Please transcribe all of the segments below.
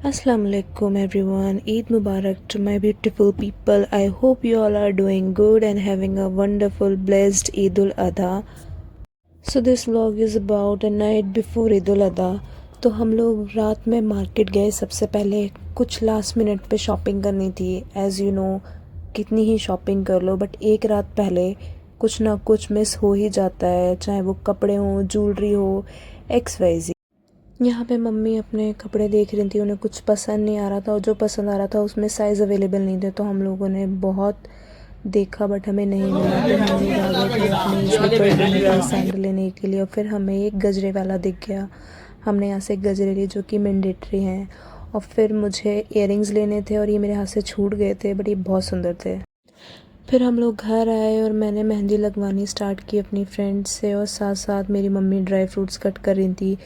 Assalamu alaikum everyone. Eid Mubarak to my beautiful people. I hope you all are doing good and having a wonderful blessed Eid ul Adha. So this vlog is about a night before Eid ul Adha. तो हम लोग रात में market गए। सबसे पहले कुछ last minute पे शॉपिंग करनी थी। एज़ यू नो कितनी ही शॉपिंग कर लो बट एक रात पहले कुछ ना कुछ मिस हो ही जाता है, चाहे वो कपड़े हों, ज्वेलरी हो, XYZ। यहाँ पे मम्मी अपने कपड़े देख रही थी, उन्हें कुछ पसंद नहीं आ रहा था और जो पसंद आ रहा था उसमें साइज़ अवेलेबल नहीं थे। तो हम लोगों ने बहुत देखा बट हमें नहीं मिला। तो हम लोग आ गए थे अपनी स्लीपर का सैंडल लेने के लिए और फिर हमें एक गजरे वाला दिख गया। हमने यहाँ से गजरे लिए जो कि मैंडेटरी हैं। और फिर मुझे इयररिंग्स लेने थे और ये मेरे हाथ से छूट गए थे बट ये बहुत सुंदर थे। फिर हम लोग घर आए और मैंने मेहंदी लगवानी स्टार्ट की अपनी फ्रेंड से और साथ साथ मेरी मम्मी ड्राई फ्रूट्स कट कर रही थी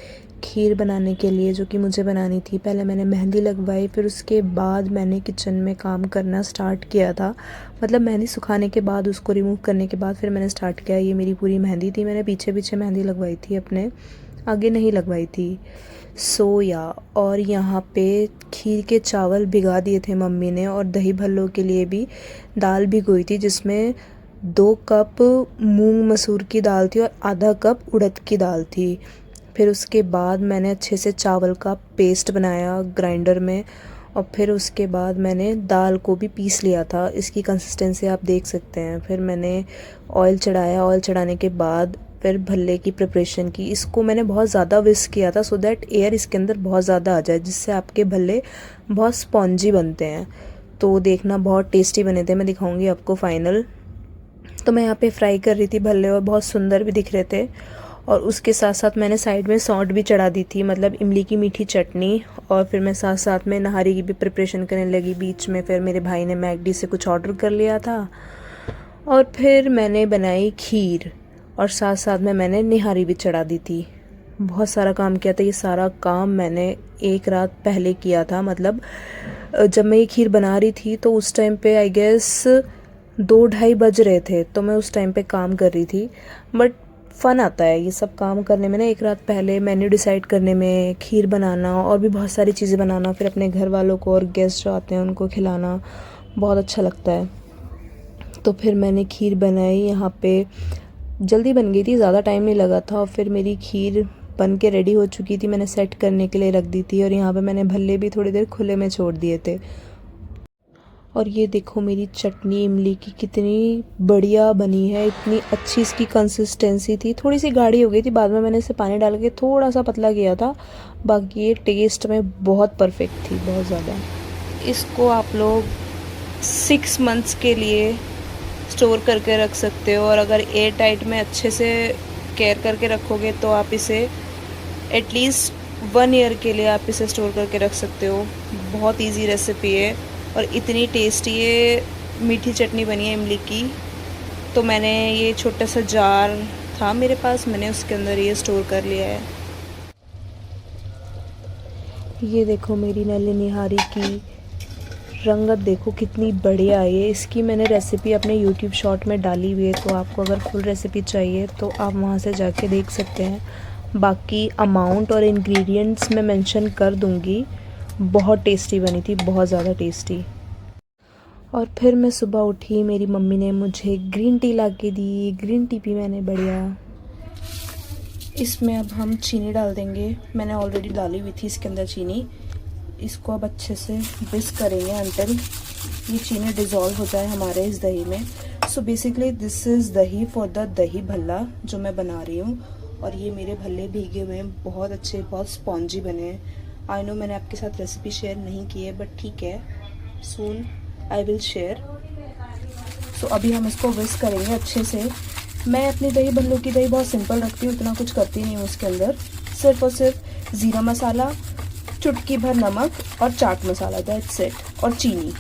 खीर बनाने के लिए जो कि मुझे बनानी थी। पहले मैंने मेहंदी लगवाई, फिर उसके बाद मैंने किचन में काम करना स्टार्ट किया था। मतलब मेहंदी सुखाने के बाद, उसको रिमूव करने के बाद फिर मैंने स्टार्ट किया। ये मेरी पूरी मेहंदी थी, मैंने पीछे पीछे मेहंदी लगवाई थी, अपने आगे नहीं लगवाई थी। और यहाँ पे खीर के चावल भिगा दिए थे मम्मी ने और दही भल्लों के लिए भी दाल भिगोई थी जिसमें 2 कप मूंग मसूर की दाल थी और आधा कप उड़द की दाल थी। फिर उसके बाद मैंने अच्छे से चावल का पेस्ट बनाया ग्राइंडर में और फिर उसके बाद मैंने दाल को भी पीस लिया था। इसकी कंसिस्टेंसी आप देख सकते हैं। फिर मैंने ऑयल चढ़ाया, ऑयल चढ़ाने के बाद फिर भल्ले की प्रिपरेशन की। इसको मैंने बहुत ज़्यादा विस्क किया था सो दैट एयर इसके अंदर बहुत ज़्यादा आ जाए, जिससे आपके भल्ले बहुत स्पॉन्जी बनते हैं। तो देखना बहुत टेस्टी बने थे, मैं दिखाऊंगी आपको फाइनल। तो मैं यहाँ पे फ्राई कर रही थी भल्ले और बहुत सुंदर भी दिख रहे थे। और उसके साथ साथ मैंने साइड में सौंठ भी चढ़ा दी थी, मतलब इमली की मीठी चटनी। और फिर मैं साथ साथ में नहारी की भी प्रिपरेशन करने लगी बीच में। फिर मेरे भाई ने मैकडी से कुछ ऑर्डर कर लिया था और फिर मैंने बनाई खीर और साथ साथ में मैंने निहारी भी चढ़ा दी थी। बहुत सारा काम किया था। ये सारा काम मैंने एक रात पहले किया था। मतलब जब मैं ये खीर बना रही थी तो उस टाइम पे आई गेस 2-2:30 बज रहे थे, तो मैं उस टाइम पे काम कर रही थी। बट फ़न आता है ये सब काम करने में ना, एक रात पहले मेन्यू डिसाइड करने में, खीर बनाना और भी बहुत सारी चीज़ें बनाना, फिर अपने घर वालों को और गेस्ट जो आते हैं उनको खिलाना बहुत अच्छा लगता है। तो फिर मैंने खीर बनाई। यहाँ पे जल्दी बन गई थी, ज़्यादा टाइम नहीं लगा था। और फिर मेरी खीर बन के रेडी हो चुकी थी, मैंने सेट करने के लिए रख दी थी। और यहाँ पे मैंने भल्ले भी थोड़ी देर खुले में छोड़ दिए थे। और ये देखो मेरी चटनी इमली की कितनी बढ़िया बनी है, इतनी अच्छी इसकी कंसिस्टेंसी थी। थोड़ी सी गाढ़ी हो गई थी, बाद में मैंने इसे पानी डाल के थोड़ा सा पतला किया था। बाकी ये टेस्ट में बहुत परफेक्ट थी, बहुत ज़्यादा। इसको आप लोग 6 मंथ्स के लिए स्टोर करके रख सकते हो और अगर एयर टाइट में अच्छे से केयर करके रखोगे तो आप इसे एटलीस्ट 1 ईयर के लिए आप इसे स्टोर करके रख सकते हो। बहुत इजी रेसिपी है और इतनी टेस्टी ये मीठी चटनी बनी है इमली की। तो मैंने ये छोटा सा जार था मेरे पास, मैंने उसके अंदर ये स्टोर कर लिया है। ये देखो मेरी नली निहारी की रंगत देखो कितनी बढ़िया है। इसकी मैंने रेसिपी अपने YouTube शॉर्ट में डाली हुई है, तो आपको अगर फुल रेसिपी चाहिए तो आप वहाँ से जाके देख सकते हैं। बाकी अमाउंट और इंग्रेडिएंट्स मैं मेंशन कर दूँगी। बहुत टेस्टी बनी थी, बहुत ज़्यादा टेस्टी। और फिर मैं सुबह उठी, मेरी मम्मी ने मुझे ग्रीन टी ला के दी। ग्रीन टी पी मैंने बढ़िया। इसमें अब हम चीनी डाल देंगे, मैंने ऑलरेडी डाली हुई थी इसके अंदर चीनी। इसको अब अच्छे से विस्क करेंगे अंटिल ये चीनी डिज़ोल्व हो जाए हमारे इस दही में। सो बेसिकली दिस इज़ दही फॉर द दही भल्ला जो मैं बना रही हूँ। और ये मेरे भल्ले भीगे हुए हैं, बहुत अच्छे, बहुत स्पॉन्जी बने हैं। आई नो मैंने आपके साथ रेसिपी शेयर नहीं की है बट ठीक है, सून आई विल शेयर। सो अभी हम इसको विस्क करेंगे अच्छे से। मैं अपनी दही भल्लों की दही बहुत सिंपल रखती हूँ, इतना कुछ करती नहीं हूँ उसके अंदर। सिर्फ और सिर्फ ज़ीरा मसाला, चुटकी भर नमक और चाट मसाला, दैट्स इट। और चीनी,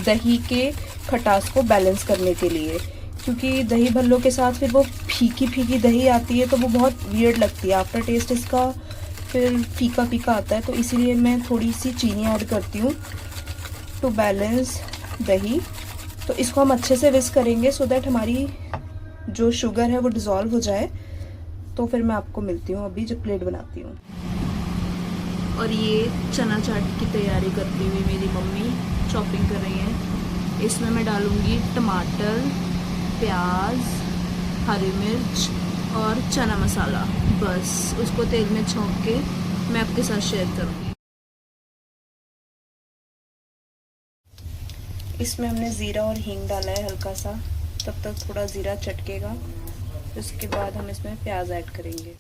दही के खटास को बैलेंस करने के लिए, क्योंकि दही भल्लों के साथ फिर वो फीकी फीकी दही आती है तो वो बहुत वियर्ड लगती है। आफ्टर टेस्ट इसका फिर फीका फीका आता है, तो इसीलिए मैं थोड़ी सी चीनी ऐड करती हूँ टू बैलेंस दही। तो इसको हम अच्छे से विस्क करेंगे सो दैट हमारी जो शुगर है वो डिज़ोल्व हो जाए। तो फिर मैं आपको मिलती हूँ अभी जब प्लेट बनाती हूँ। और ये चना चाट की तैयारी करती हुई मेरी मम्मी चॉपिंग कर रही हैं। इसमें मैं डालूँगी टमाटर, प्याज, हरी मिर्च और चना मसाला। बस उसको तेल में छौंक के मैं आपके साथ शेयर करूँगी। इसमें हमने ज़ीरा और हींग डाला है हल्का सा, तब तक थोड़ा ज़ीरा चटकेगा। उसके बाद हम इसमें प्याज ऐड करेंगे।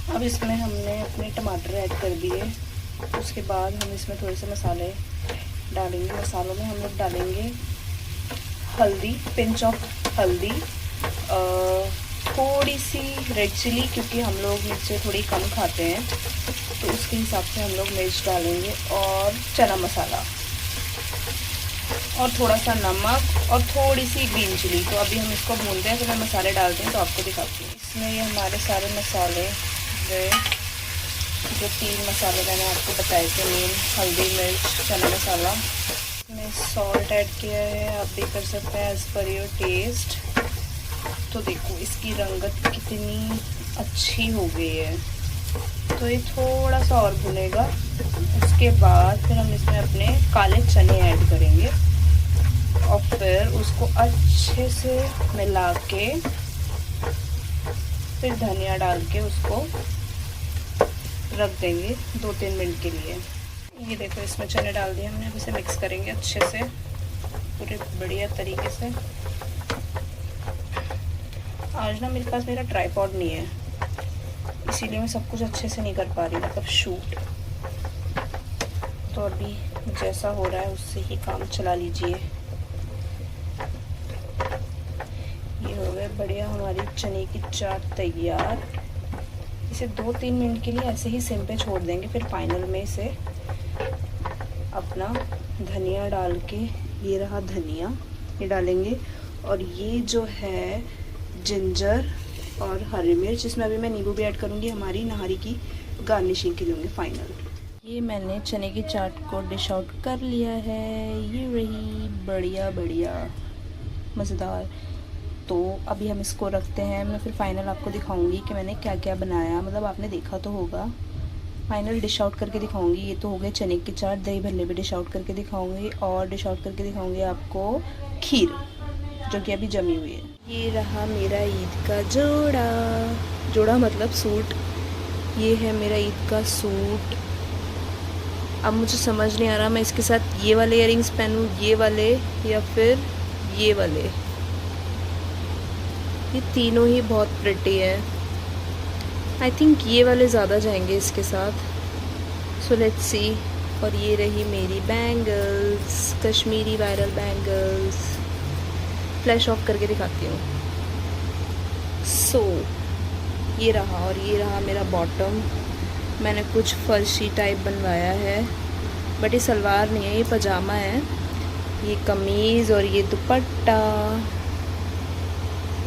अब इसमें हमने अपने टमाटर ऐड कर दिए। उसके बाद हम इसमें थोड़े से मसाले डालेंगे। मसालों में हम लोग डालेंगे हल्दी, पिंच ऑफ हल्दी, थोड़ी सी रेड चिली, क्योंकि हम लोग मिर्चें थोड़ी कम खाते हैं तो उसके हिसाब से हम लोग मिर्च डालेंगे, और चना मसाला और थोड़ा सा नमक और थोड़ी सी ग्रीन चिली। तो अभी हम इसको भूनते हैं, फिर हम मसाले डालते हैं तो आपको दिखाती हूँ। इसमें ये हमारे सारे मसाले गए, जो 3 मसाले मैंने आपको बताए थे मेन, हल्दी, मिर्च, चना मसाला। इसमें सॉल्ट ऐड किया है, आप भी कर सकते हैं एज़ पर योर टेस्ट। तो देखो इसकी रंगत कितनी अच्छी हो गई है। तो ये थोड़ा सा और भुनेगा। उसके बाद फिर हम इसमें अपने काले चने ऐड करेंगे और फिर उसको अच्छे से मिला के फिर धनिया डाल के उसको रख देंगे 2-3 मिनट के लिए। ये देखो इसमें चने डाल दिए हमने। अब इसे मिक्स करेंगे अच्छे से पूरे बढ़िया तरीके से। आज ना मेरे पास मेरा ट्राइपॉड नहीं है, इसीलिए मैं सब कुछ अच्छे से नहीं कर पा रही, मतलब शूट। तो अभी जैसा हो रहा है उससे ही काम चला लीजिए। ये हो गए बढ़िया हमारी चने की चाट तैयार। इसे 2-3 मिनट के लिए ऐसे ही सिम पे छोड़ देंगे, फिर फाइनल में इसे अपना धनिया डाल के, ये रहा धनिया, ये डालेंगे। और ये जो है जिंजर और हरी मिर्च, इसमें अभी मैं नींबू भी ऐड करूँगी, हमारी नहारी की गार्निशिंग के लिए होंगे फाइनल। ये मैंने चने की चाट को डिश आउट कर लिया है। ये रही बढ़िया बढ़िया मज़ेदार। तो अभी हम इसको रखते हैं। मैं फिर फाइनल आपको दिखाऊंगी कि मैंने क्या क्या बनाया, मतलब आपने देखा तो होगा। फाइनल डिश आउट करके दिखाऊंगी। ये तो हो गए चने की चाट, दही भल्ले भी डिश आउट करके दिखाऊंगी, और डिश आउट करके दिखाऊंगी आपको खीर, जो कि अभी जमी हुई है। ये रहा मेरा ईद का जोड़ा, जोड़ा मतलब सूट। ये है मेरा ईद का सूट। अब मुझे समझ नहीं आ रहा मैं इसके साथ ये वाले इयररिंग्स पहनूँ, ये वाले, या फिर ये वाले। ये तीनों ही बहुत प्रिटी है। आई थिंक ये वाले ज़्यादा जाएंगे इसके साथ। So let's see. और ये रही मेरी bangles, Kashmiri viral bangles. Flash of करके दिखाती हूँ। सो ये रहा, और ये रहा मेरा बॉटम। मैंने कुछ फर्शी टाइप बनवाया है, बट ये सलवार नहीं है, ये पजामा है। ये कमीज़ और ये दुपट्टा।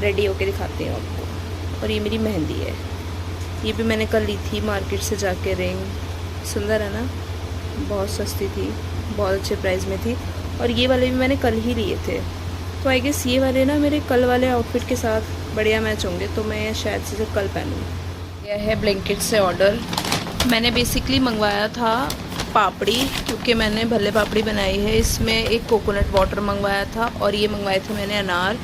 रेडी होके दिखाती हूँ आपको। और ये मेरी मेहंदी है, ये भी मैंने कल ली थी मार्केट से जाके। रिंग सुंदर है ना, बहुत सस्ती थी, बहुत अच्छे प्राइस में थी। और ये वाले भी मैंने कल ही लिए थे, तो आई गेस ये वाले ना मेरे कल वाले आउटफिट के साथ बढ़िया मैच होंगे, तो मैं शायद से कल पहनूँ। यह है ब्लिंकिट से ऑर्डर। मैंने बेसिकली मंगवाया था पापड़ी, क्योंकि मैंने भल्ले पापड़ी बनाई है। इसमें एक कोकोनट वाटर मंगवाया था, और ये मंगवाए थे मैंने अनार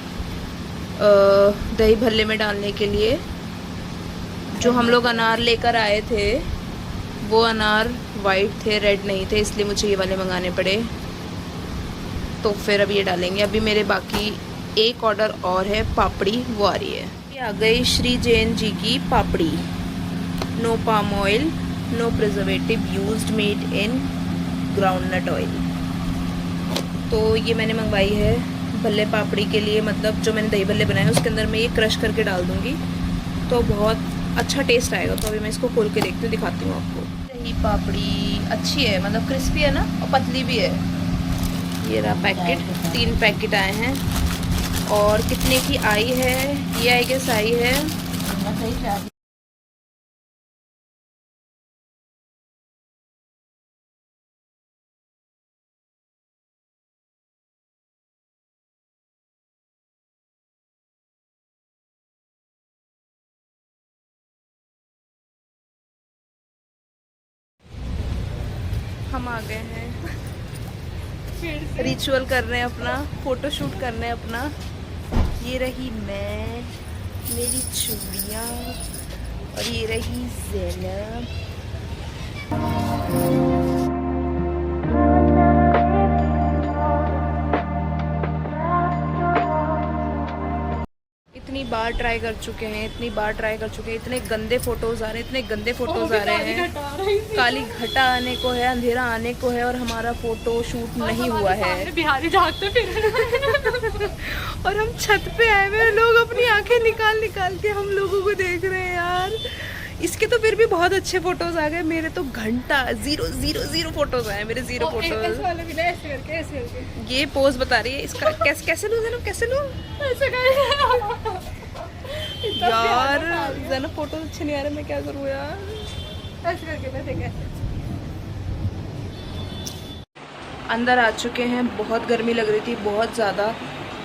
दही भल्ले में डालने के लिए। जो हम लोग अनार लेकर आए थे वो अनार वाइट थे, रेड नहीं थे, इसलिए मुझे ये वाले मंगाने पड़े। तो फिर अब ये डालेंगे। अभी मेरे बाकी एक ऑर्डर और है, पापड़ी, वो आ रही है। ये आ गई श्री जैन जी की papdi. No palm oil, no preservative used, made in groundnut oil. तो ये मैंने मंगवाई है भल्ले पापड़ी के लिए, मतलब जो मैंने दही भल्ले बनाए उसके अंदर मैं ये क्रश करके डाल दूँगी, तो बहुत अच्छा टेस्ट आएगा। तो अभी मैं इसको खोल के देखती हूँ, दिखाती हूँ आपको। दही पापड़ी अच्छी है, मतलब क्रिस्पी है ना, और पतली भी है। ये रहा पैकेट, 3 पैकेट आए हैं। और कितने की आई है ये, आई गेस आई है हम आ गए हैं, रिचुअल कर रहे हैं अपना, फोटो शूट कर रहे हैं अपना। ये रही मैं, मेरी चूड़ियाँ, और ये रही ज़ैनब। इतनी बार ट्राई कर चुके हैं, इतनी बार ट्राई कर चुके हैं, इतने गंदे फोटोज आ रहे हैं, इतने गंदे फोटोज आ रहे हैं। काली घटा आने को है, अंधेरा आने को है, और हमारा फोटो शूट नहीं हुआ है। बिहारी झांकते फिर और हम छत पे आए हुए, लोग अपनी आंखें निकाल निकाल के हम लोगों को देख रहे हैं यार। इसके तो फिर भी बहुत अच्छे फोटोज आ गए, मेरे तो घंटा 0 फोटोज आए, मेरे 0 फोटोज। ये पोज बता रही है इसका, कैसे लूं ज़ैनब, कैसे लूं यार। ज़ैनब फोटो अच्छे नहीं आ रहे, मैं क्या करूं यार। ऐसे करके मैं देख ऐसे। अंदर आ चुके हैं, बहुत गर्मी लग रही थी, बहुत ज़्यादा,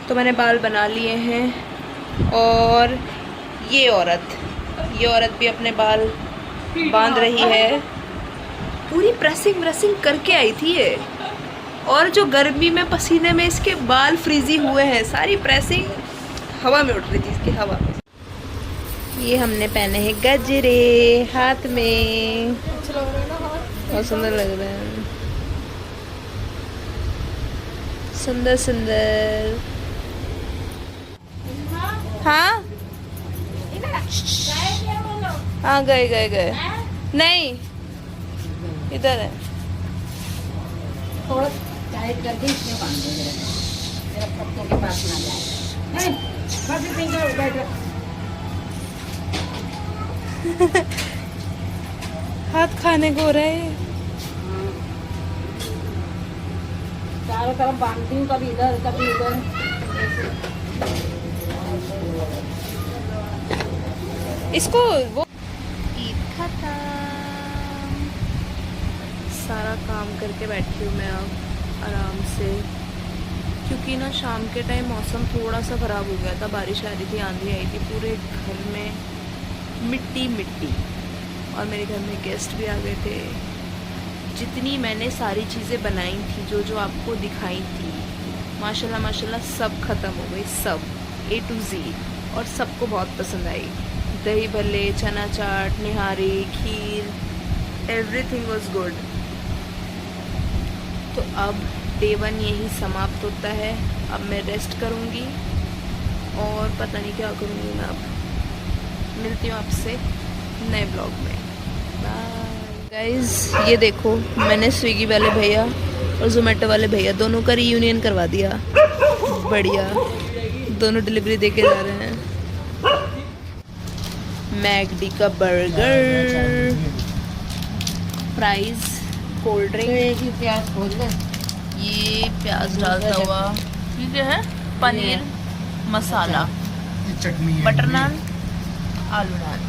तो मैंने बाल बना लिए हैं। और ये औरत भी अपने बाल बांध रही है, पूरी प्रेसिंग व्रेसिंग करके आई थी ये। और जो गर्मी में पसीने में इसके बाल फ्रीजी हुए हैं, सारी प्रेसिंग हवा में उड़ रही थी इसकी, हवा में। ये हमने पहने हैं गजरे हाथ में, बहुत सुंदर लग रहे हैं, सुंदर सुंदर। हाँ हाँ, गए नहीं, इधर है। थोड़ा टाइट करके इसमें बांध दो जरा, पत्तों के पास ना जाए। बस इतना बैठ। हाथ खाने को हो रहा है। चारों तरफ बांधती हूँ, कभी इधर कभी उधर। इसको वो ईद खत्म, सारा काम करके बैठी हूँ मैं अब आराम से, क्योंकि ना शाम के टाइम मौसम थोड़ा सा ख़राब हो गया था, बारिश आ रही थी, आंधी आई थी, पूरे घर में मिट्टी मिट्टी। और मेरे घर में गेस्ट भी आ गए थे। जितनी मैंने सारी चीज़ें बनाई थी, जो आपको दिखाई थी, माशाल्लाह माशाल्लाह सब ख़त्म हो गई, सब A to Z, और सबको बहुत पसंद आई। दही भल्ले, चना चाट, निहारी, खीर, एवरीथिंग वाज गुड। तो अब Day 1 यही समाप्त होता है। अब मैं रेस्ट करूँगी और पता नहीं क्या करूँगी मैं। अब मिलती हूँ आपसे नए ब्लॉग में। Bye guys. ये देखो, मैंने स्विगी वाले भैया और जोमेटो वाले भैया दोनों का रीयूनियन करवा दिया। बढ़िया, दोनों डिलीवरी देके जा रहे हैं। मैकडी का बर्गर, फ्राइज, कोल्ड ड्रिंक, प्याज खोल ले। ये प्याज डालता हुआ, ठीक है, पनीर मसाला, चटनी, बटर नान, आलू नान।